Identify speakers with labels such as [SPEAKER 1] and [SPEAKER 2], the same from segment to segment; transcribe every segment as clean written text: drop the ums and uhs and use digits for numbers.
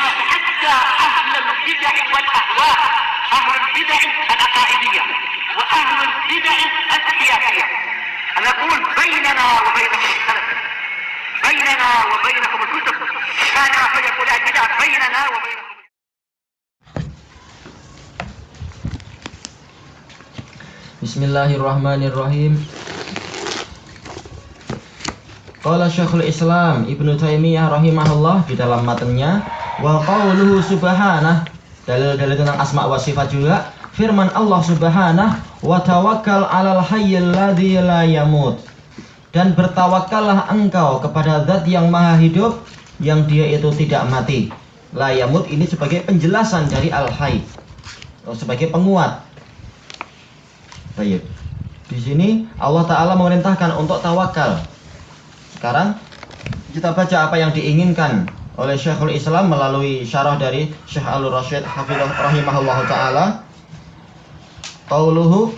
[SPEAKER 1] حتى أهل البدع والأهواء، أهل البدع العقائدية وأهل البدع السياسية. أنا أقول بيننا وبينكم السلف، بيننا وبينكم الكتب، كان فيقول البدع بيننا وبينكم.
[SPEAKER 2] Bismillahirrahmanirrahim. Qala Syekhul Islam Ibnu Taimiyah rahimahullah di dalam matanya, wa qauluhu subhanah, dalil-dalil tentang asma wa sifat juga, firman Allah subhanahu wa tawakkal 'alal hayyil ladzi la yamut, dan bertawakallah engkau kepada zat yang maha hidup yang dia itu tidak mati. La yamut ini sebagai penjelasan dari al-hayy, sebagai penguat. Baik. Di sini Allah Ta'ala memerintahkan untuk tawakal. Sekarang kita baca apa yang diinginkan oleh Syekhul Islam melalui syarah dari Syekh Al-Rasyid hafizah rahimahullah ta'ala. Qauluhu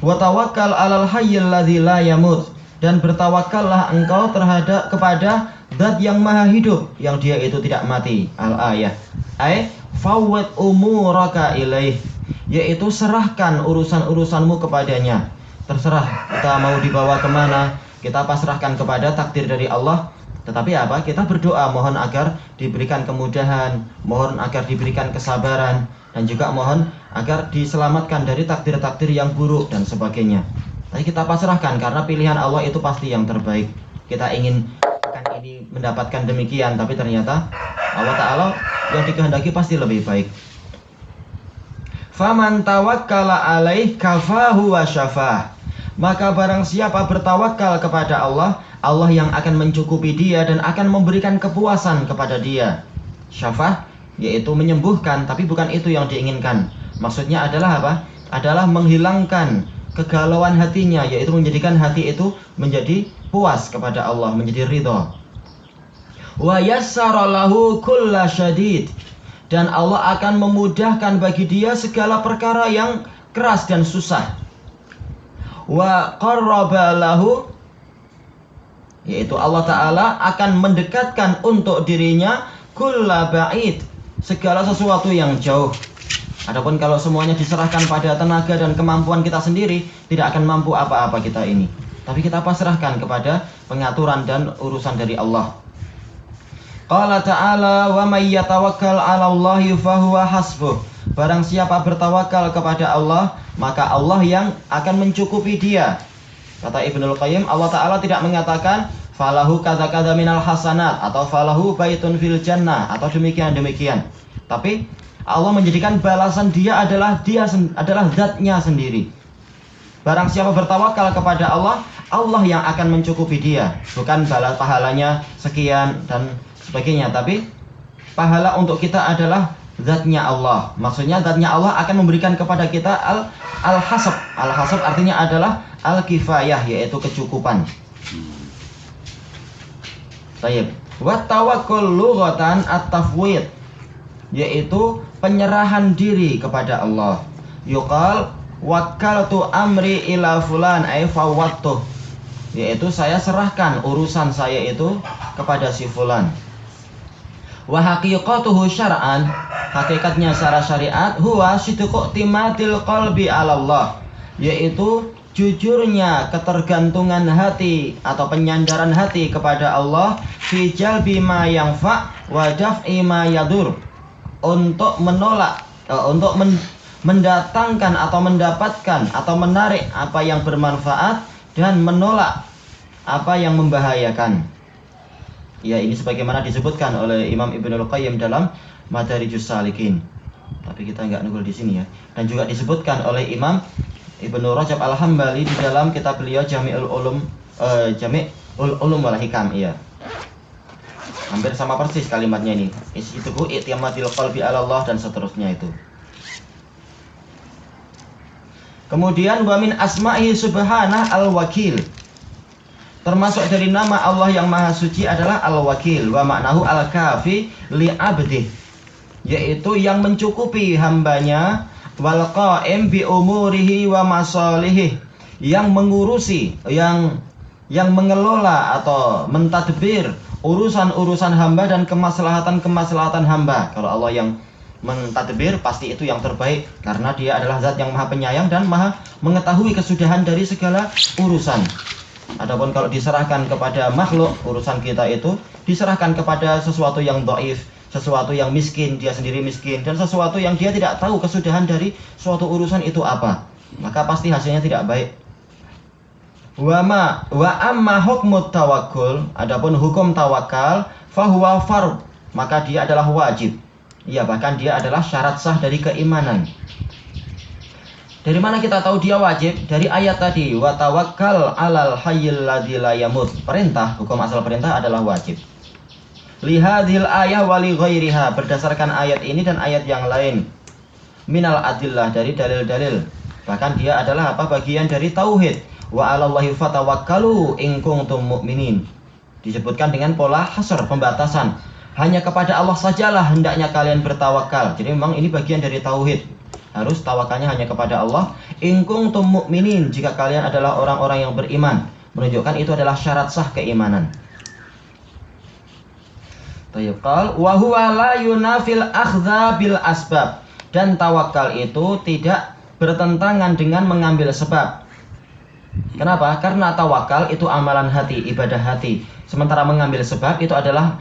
[SPEAKER 2] wa tawakkal 'alal hayyil ladzi la yamut, dan bertawakallah engkau kepada zat yang maha hidup yang dia itu tidak mati. Al-ayah ay fawwid umuraka ilaih, yaitu serahkan urusan-urusanmu kepadanya. Terserah kita mau dibawa kemana, kita pasrahkan kepada takdir dari Allah. Tetapi apa? Kita berdoa mohon agar diberikan kemudahan, mohon agar diberikan kesabaran, dan juga mohon agar diselamatkan dari takdir-takdir yang buruk dan sebagainya. Tapi kita pasrahkan karena pilihan Allah itu pasti yang terbaik. Kita ingin ini mendapatkan demikian, tapi ternyata Allah Ta'ala yang dikehendaki pasti lebih baik. Faman tawakkala alaih kafahu wa syafah, maka barang siapa bertawakal kepada Allah, Allah yang akan mencukupi dia dan akan memberikan kepuasan kepada dia. Syafah yaitu menyembuhkan, tapi bukan itu yang diinginkan. Maksudnya adalah apa? Adalah menghilangkan kegalauan hatinya, yaitu menjadikan hati itu menjadi puas kepada Allah, menjadi ridha. Wa yassara lahu kulla syadid, dan Allah akan memudahkan bagi dia segala perkara yang keras dan susah. Wa qarraba lahu, yaitu Allah Ta'ala akan mendekatkan untuk dirinya kulla ba'id, segala sesuatu yang jauh. Adapun kalau semuanya diserahkan pada tenaga dan kemampuan kita sendiri, tidak akan mampu apa-apa kita ini. Tapi kita pasrahkan kepada pengaturan dan urusan dari Allah. Qala ta'ala wa may yatawakkal 'alallahi fahuwa hasbuh, barang siapa bertawakal kepada Allah, maka Allah yang akan mencukupi dia. Kata Ibnul Qayyim, Allah Ta'ala tidak mengatakan falahu kadza-kadza minal hasanat atau falahu baitun fil jannah atau demikian-demikian. Tapi Allah menjadikan balasan dia adalah zatnya sendiri. Barang siapa bertawakal kepada Allah, Allah yang akan mencukupi dia, bukan balas pahalanya sekian dan sebagainya, tapi pahala untuk kita adalah zatnya Allah. Maksudnya zatnya Allah akan memberikan kepada kita al-hasab. Al-hasab artinya adalah al-kifayah, yaitu kecukupan. Baik. Wa tawakkul lughatan at-tafwid, yaitu penyerahan diri kepada Allah. Yuqal wakkaltu amri ila fulan ay fawwadtuh, yaitu saya serahkan urusan saya itu kepada si fulan. Wa haqiqatuhu syar'an, hakikatnya secara syariat, huwa sidqu timatil qalbi 'ala Allah, yaitu jujurnya ketergantungan hati atau penyandaran hati kepada Allah, fi jalbi ma yanfa wa daf'i ma yadur, untuk menolak, untuk mendatangkan atau mendapatkan atau menarik apa yang bermanfaat dan menolak apa yang membahayakan. Ya, ini sebagaimana disebutkan oleh Imam Ibnul Qayyim dalam Madarijus Salikin. Tapi kita nggak nukul di sini ya. Dan juga disebutkan oleh Imam Ibnu Rajab Al-Hambali di dalam kitab beliau Jami'ul Ulum wal Hikam. Iya. Hampir sama persis kalimatnya ini. Isituhu i'timadil qalbi 'ala Allah dan seterusnya itu. Kemudian wa min asma'i subhanah al-wakil, termasuk dari nama Allah yang maha suci adalah al-wakil, wa maknahu al-kafi li abdih, yaitu yang mencukupi hambanya, wal qa'im bi umurihi wa masalihih, yang mengurusi, yang mengelola atau mentadbir urusan-urusan hamba dan kemaslahatan-kemaslahatan hamba. Kalau Allah yang mentadbir, pasti itu yang terbaik, karena Dia adalah zat yang maha penyayang dan maha mengetahui kesudahan dari segala urusan. Adapun kalau diserahkan kepada makhluk, urusan kita itu diserahkan kepada sesuatu yang dhaif, sesuatu yang miskin, dia sendiri miskin, dan sesuatu yang dia tidak tahu kesudahan dari suatu urusan itu apa, maka pasti hasilnya tidak baik. Wa amma hukmut tawakkul, adapun hukum tawakal, fahuwa fard, maka dia adalah wajib. Ya, bahkan dia adalah syarat sah dari keimanan. Dari mana kita tahu dia wajib? Dari ayat tadi, wa tawakkal 'alal hayyil ladzi la yamut. Perintah, hukum asal perintah adalah wajib. Lihadhil ayah wa li ghairiha, berdasarkan ayat ini dan ayat yang lain. Minal adillah, dari dalil-dalil. Bahkan dia adalah bagian dari tauhid. Wa 'alallahi fatawakkalu in kuntum mu'minin. Disebutkan dengan pola hasr, pembatasan. Hanya kepada Allah sajalah hendaknya kalian bertawakal. Jadi memang ini bagian dari tauhid. Harus tawakalnya hanya kepada Allah. In kuntum mu'minin, jika kalian adalah orang-orang yang beriman. Menunjukkan itu adalah syarat sah keimanan. Tayyibqal wa huwa la yunafil akhdha bil asbab. Dan tawakal itu tidak bertentangan dengan mengambil sebab. Kenapa? Karena tawakal itu amalan hati, ibadah hati. Sementara mengambil sebab itu adalah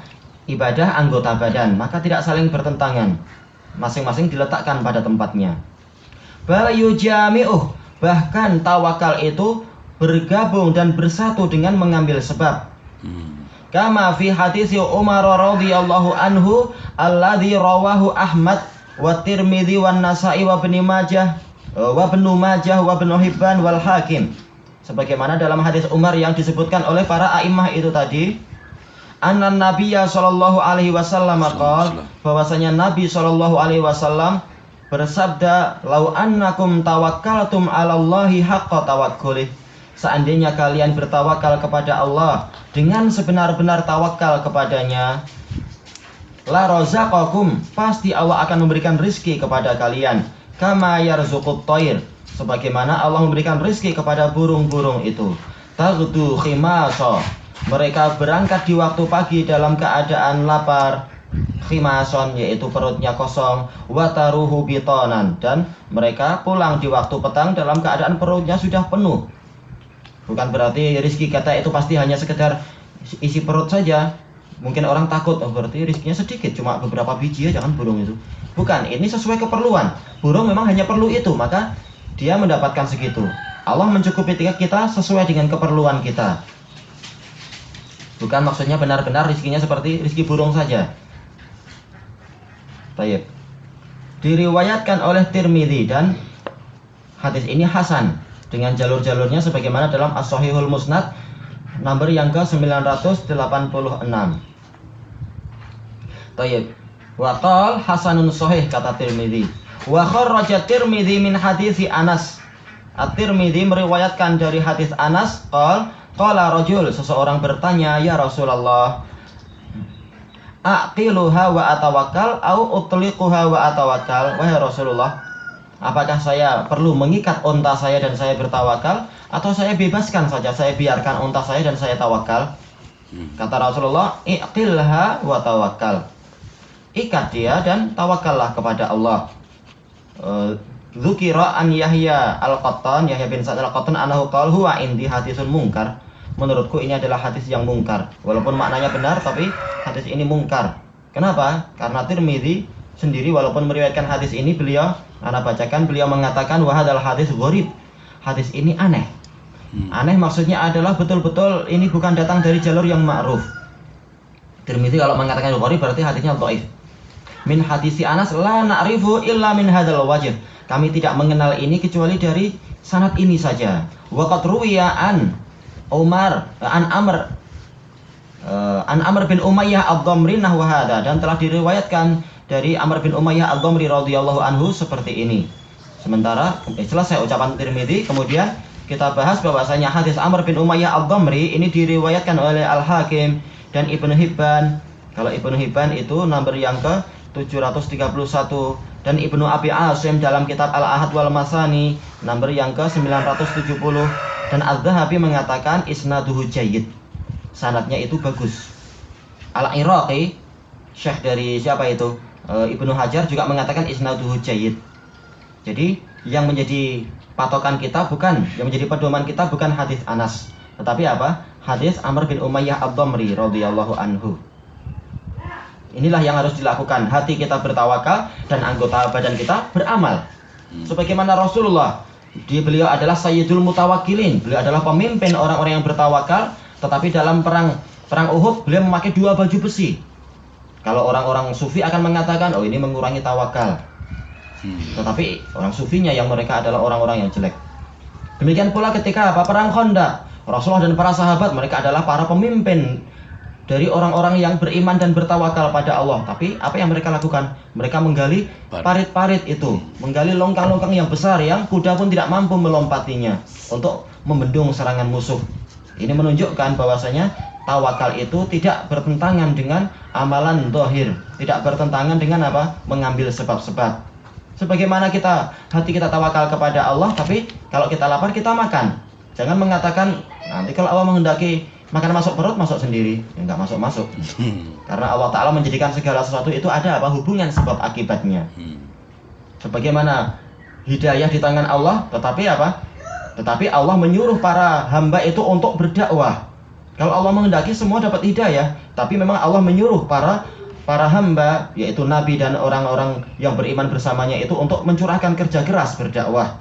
[SPEAKER 2] ibadah anggota badan. Maka tidak saling bertentangan. Masing-masing diletakkan pada tempatnya. Bal yujami'uh, bahkan tawakal itu bergabung dan bersatu dengan mengambil sebab. Kama fi hadis Umar radhiyallahu anhu alladzi rawahu Ahmad wa Tirmidzi wa Nasa'i wa Ibnu Majah wa Ibnu Hibban wal Hakim. Sebagaimana dalam hadis Umar yang disebutkan oleh para a'immah itu tadi, anna Nabiyya sallallahu alaihi wasallam qala, bahwasanya Nabi sallallahu alaihi wasallam bersabda, "Lau annakum tawakkaltum 'alallahi haqqa tawakkuli." Seandainya kalian bertawakal kepada Allah dengan sebenar-benar tawakal kepadanya, la razaqakum, pasti Allah akan memberikan rizki kepada kalian, kama yarzuqut thair, sebagaimana Allah memberikan rizki kepada burung-burung itu. Taghdu khimasa, mereka berangkat di waktu pagi dalam keadaan lapar, khimason, yaitu perutnya kosong, wataruhu bitonan, dan mereka pulang di waktu petang dalam keadaan perutnya sudah penuh. Bukan berarti rizki kata itu pasti hanya sekedar isi perut saja. Mungkin orang takut, berarti rizkinya sedikit, cuma beberapa biji ya, jangan burung itu. Bukan, ini sesuai keperluan. Burung memang hanya perlu itu, maka dia mendapatkan segitu. Allah mencukupi kita sesuai dengan keperluan kita. Bukan maksudnya benar-benar rizkinya seperti rizki burung saja. Baik. Diriwayatkan oleh Tirmidzi dan hadis ini hasan dengan jalur-jalurnya sebagaimana dalam As-Sahihul Musnad nomor yang ke-986. Baik. Wa qala hasanun sahih, kata Tirmidzi. Wa kharraja Tirmidzi min hadits Anas. At-Tirmidzi meriwayatkan dari hadis Anas, qala rajul, seseorang bertanya, "Ya Rasulullah, aqiluha wa atawakkal au utliquha wa atawakkal?" Wahai Rasulullah, apakah saya perlu mengikat unta saya dan saya bertawakal, atau saya bebaskan saja, saya biarkan unta saya dan saya tawakal? Kata Rasulullah, iqilha wa tawakkal. Ikat dia dan tawakallah kepada Allah. Dzukira an Yahya al-Qattan, Yahya bin Sa'id al-Qattan, anahu qala huwa indi hadisun munkar. Menurutku ini adalah hadis yang mungkar. Walaupun maknanya benar, tapi hadis ini mungkar. Kenapa? Karena Tirmidzi sendiri walaupun meriwayatkan hadis ini, beliau, ana bacakan, beliau mengatakan wahadal hadis gharib. Hadis ini aneh. Aneh maksudnya adalah betul-betul ini bukan datang dari jalur yang ma'ruf. Tirmidzi kalau mengatakan gharib berarti hadisnya dhaif. Min hadisi Anas la na'rifu illa min hadzal wajh. Kami tidak mengenal ini kecuali dari sanad ini saja. Wa qad ruwiya an Amr bin Umayyah ad-Dhamri nahwa hadza, dan telah diriwayatkan dari Amr bin Umayyah ad-Dhamri radhiyallahu anhu seperti ini. Sementara selesai ucapan Tirmidzi, kemudian kita bahas bahwasanya hadis Amr bin Umayyah ad-Dhamri ini diriwayatkan oleh Al-Hakim dan Ibnu Hibban. Kalau Ibnu Hibban itu nomor yang ke-731, dan Ibnu Abi Asim dalam kitab Al-Ahad wal Masani nomor yang ke-970, dan Az-Zahabi mengatakan isnaduhu jayyid, sanadnya itu bagus. Al-Iraqi, syekh dari siapa itu? Ibnu Hajar juga mengatakan isnaduhu jayyid. Jadi yang menjadi patokan kita bukan, yang menjadi pedoman kita bukan hadis Anas, tetapi apa? Hadis Amr bin Umayyah Ad-Dhamri radhiyallahu anhu. Inilah yang harus dilakukan. Hati kita bertawakal dan anggota badan kita beramal. Sebagaimana Rasulullah, beliau adalah Sayyidul Mutawakkilin. Beliau adalah pemimpin orang-orang yang bertawakal. Tetapi dalam perang Uhud beliau memakai 2 baju besi. Kalau orang-orang sufi akan mengatakan, oh ini mengurangi tawakal. Tetapi orang sufinya yang mereka adalah orang-orang yang jelek. Demikian pula ketika perang Khandaq, Rasulullah dan para sahabat mereka adalah para pemimpin dari orang-orang yang beriman dan bertawakal pada Allah. Tapi apa yang mereka lakukan? Mereka menggali parit-parit itu, menggali longkang-longkang yang besar yang kuda pun tidak mampu melompatinya untuk membendung serangan musuh. Ini menunjukkan bahwasanya tawakal itu tidak bertentangan dengan amalan zahir, tidak bertentangan dengan apa? Mengambil sebab-sebab. Sebagaimana hati kita tawakal kepada Allah, tapi kalau kita lapar kita makan. Jangan mengatakan nanti kalau Allah menghendaki makan masuk perut, masuk sendiri. Ya enggak masuk-masuk. Karena Allah Ta'ala menjadikan segala sesuatu itu ada apa? Hubungan sebab akibatnya. Sebagaimana hidayah di tangan Allah, tetapi apa? Tetapi Allah menyuruh para hamba itu untuk berdakwah. Kalau Allah menghendaki semua dapat hidayah, tapi memang Allah menyuruh para hamba, yaitu Nabi dan orang-orang yang beriman bersamanya itu untuk mencurahkan kerja keras berdakwah.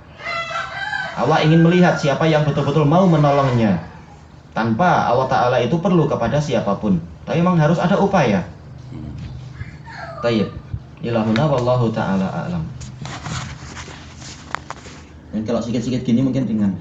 [SPEAKER 2] Allah ingin melihat siapa yang betul-betul mau menolongnya. Tanpa Allah Ta'ala itu perlu kepada siapapun. Tapi memang harus ada upaya. Tayyib. Ilahuna wallahu ta'ala a'lam. Dan kalau sikit-sikit gini mungkin ringan.